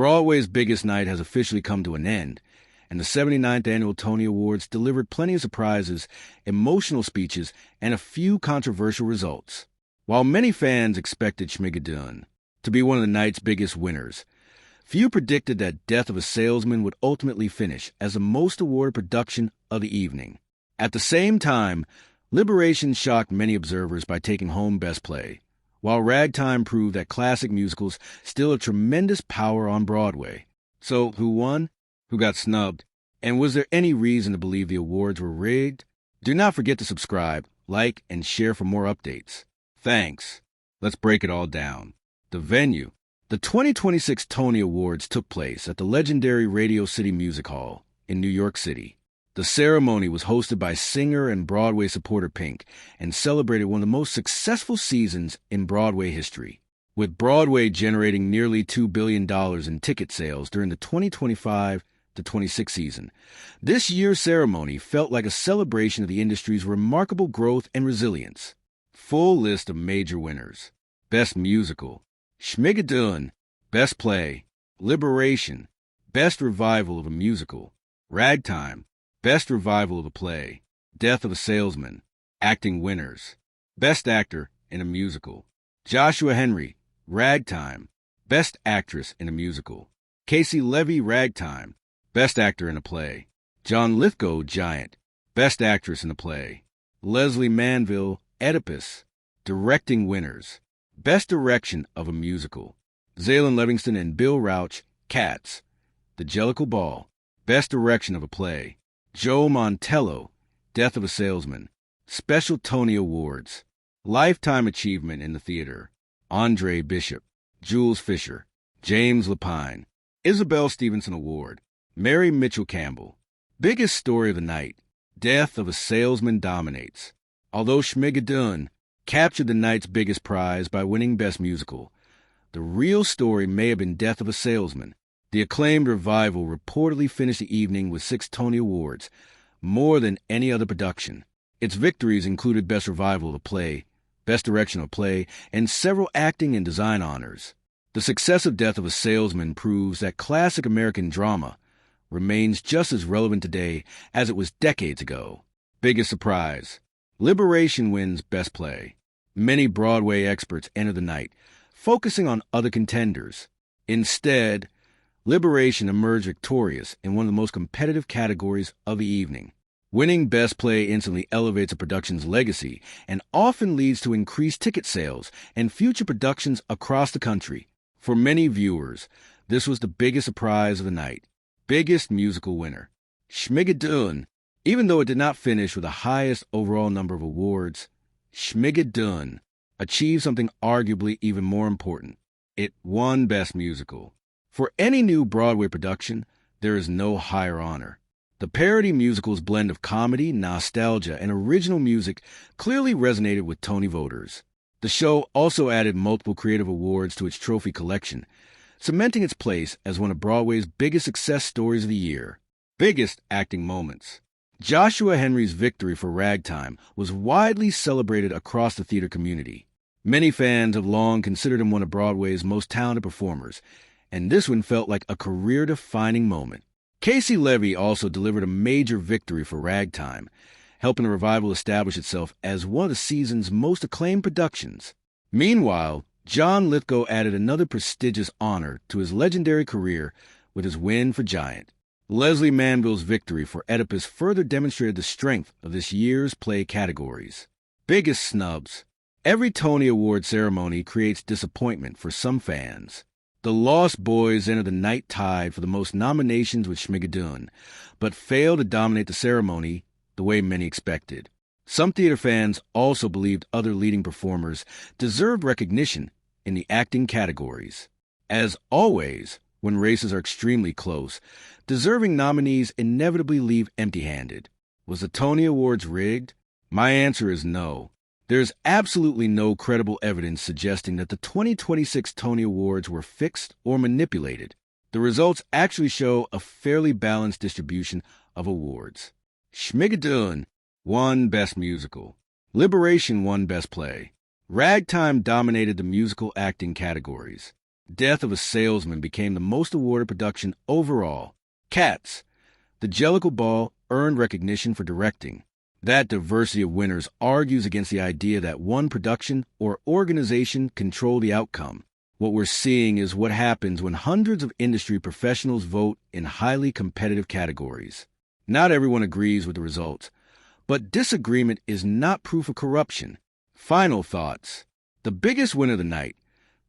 Broadway's biggest night has officially come to an end, and the 79th Annual Tony Awards delivered plenty of surprises, emotional speeches, and a few controversial results. While many fans expected Schmigadoon to be one of the night's biggest winners, few predicted that Death of a Salesman would ultimately finish as the most awarded production of the evening. At the same time, Liberation shocked many observers by taking home Best Play, while Ragtime proved that classic musicals still have tremendous power on Broadway. So, who won? Who got snubbed? And was there any reason to believe the awards were rigged? Do not forget to subscribe, like, and share for more updates. Thanks. Let's break it all down. The venue. The 2026 Tony Awards took place at the legendary Radio City Music Hall in New York City. The ceremony was hosted by singer and Broadway supporter Pink and celebrated one of the most successful seasons in Broadway history, with Broadway generating nearly $2 billion in ticket sales during the 2025-26 season. This year's ceremony felt like a celebration of the industry's remarkable growth and resilience. Full list of major winners. Best Musical. Schmigadoon. Best Play. Liberation. Best Revival of a Musical. Ragtime. Best Revival of a Play. Death of a Salesman. Acting winners. Best Actor in a Musical. Joshua Henry, Ragtime. Best Actress in a Musical. Caissie Levy, Ragtime. Best Actor in a Play. John Lithgow, Giant. Best Actress in a Play. Lesley Manville, Oedipus. Directing winners. Best Direction of a Musical. Zaylen Livingston and Bill Rauch, Cats. The Jellicle Ball. Best Direction of a Play. Joe Montello, Death of a Salesman. Special Tony Awards. Lifetime Achievement in the Theater. Andre Bishop. Jules Fisher. James Lapine. Isabel Stevenson Award. Mary Mitchell Campbell. Biggest Story of the Night. Death of a Salesman dominates. Although Schmigadoon captured the night's biggest prize by winning Best Musical, the real story may have been Death of a Salesman. The acclaimed revival reportedly finished the evening with 6 Tony Awards, more than any other production. Its victories included Best Revival of a Play, Best Direction of a Play, and several acting and design honors. The success of Death of a Salesman proves that classic American drama remains just as relevant today as it was decades ago. Biggest surprise. Liberation wins Best Play. Many Broadway experts enter the night, focusing on other contenders. Instead, Liberation emerged victorious in one of the most competitive categories of the evening. Winning Best Play instantly elevates a production's legacy and often leads to increased ticket sales and future productions across the country. For many viewers, this was the biggest surprise of the night. Biggest musical winner. Schmigadoon. Even though it did not finish with the highest overall number of awards, Schmigadoon achieved something arguably even more important. It won Best Musical. For any new Broadway production, there is no higher honor. The parody musical's blend of comedy, nostalgia, and original music clearly resonated with Tony voters. The show also added multiple creative awards to its trophy collection, cementing its place as one of Broadway's biggest success stories of the year. Biggest acting moments. Joshua Henry's victory for Ragtime was widely celebrated across the theater community. Many fans have long considered him one of Broadway's most talented performers, and this one felt like a career-defining moment. Caissie Levy also delivered a major victory for Ragtime, helping the revival establish itself as one of the season's most acclaimed productions. Meanwhile, John Lithgow added another prestigious honor to his legendary career with his win for Giant. Lesley Manville's victory for Oedipus further demonstrated the strength of this year's play categories. Biggest snubs. Every Tony Award ceremony creates disappointment for some fans. The Lost Boys entered the night tied for the most nominations with Schmigadoon, but failed to dominate the ceremony the way many expected. Some theater fans also believed other leading performers deserved recognition in the acting categories. As always, when races are extremely close, deserving nominees inevitably leave empty-handed. Was the Tony Awards rigged? My answer is no. There's absolutely no credible evidence suggesting that the 2026 Tony Awards were fixed or manipulated. The results actually show a fairly balanced distribution of awards. Schmigadoon won Best Musical. Liberation won Best Play. Ragtime dominated the musical acting categories. Death of a Salesman became the most awarded production overall. Cats, The Jellicle Ball earned recognition for directing. That diversity of winners argues against the idea that one production or organization control the outcome. What we're seeing is what happens when hundreds of industry professionals vote in highly competitive categories. Not everyone agrees with the results, but disagreement is not proof of corruption. Final thoughts. The biggest win of the night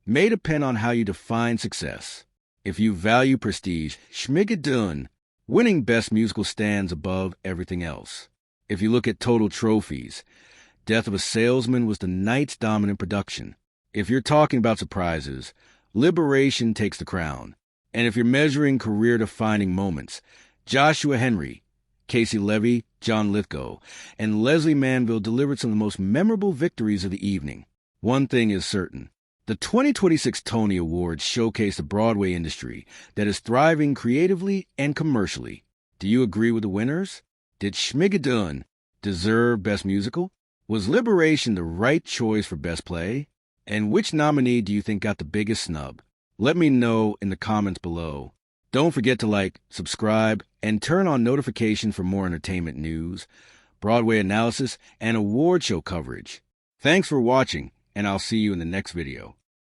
may depend on how you define success. If you value prestige, Schmigadoon, winning Best Musical stands above everything else. If you look at total trophies, Death of a Salesman was the night's dominant production. If you're talking about surprises, Liberation takes the crown. And if you're measuring career-defining moments, Joshua Henry, Caissie Levy, John Lithgow, and Lesley Manville delivered some of the most memorable victories of the evening. One thing is certain. The 2026 Tony Awards showcase the Broadway industry that is thriving creatively and commercially. Do you agree with the winners? Did Schmigadoon deserve Best Musical? Was Liberation the right choice for Best Play? And which nominee do you think got the biggest snub? Let me know in the comments below. Don't forget to like, subscribe, and turn on notifications for more entertainment news, Broadway analysis, and award show coverage. Thanks for watching, and I'll see you in the next video.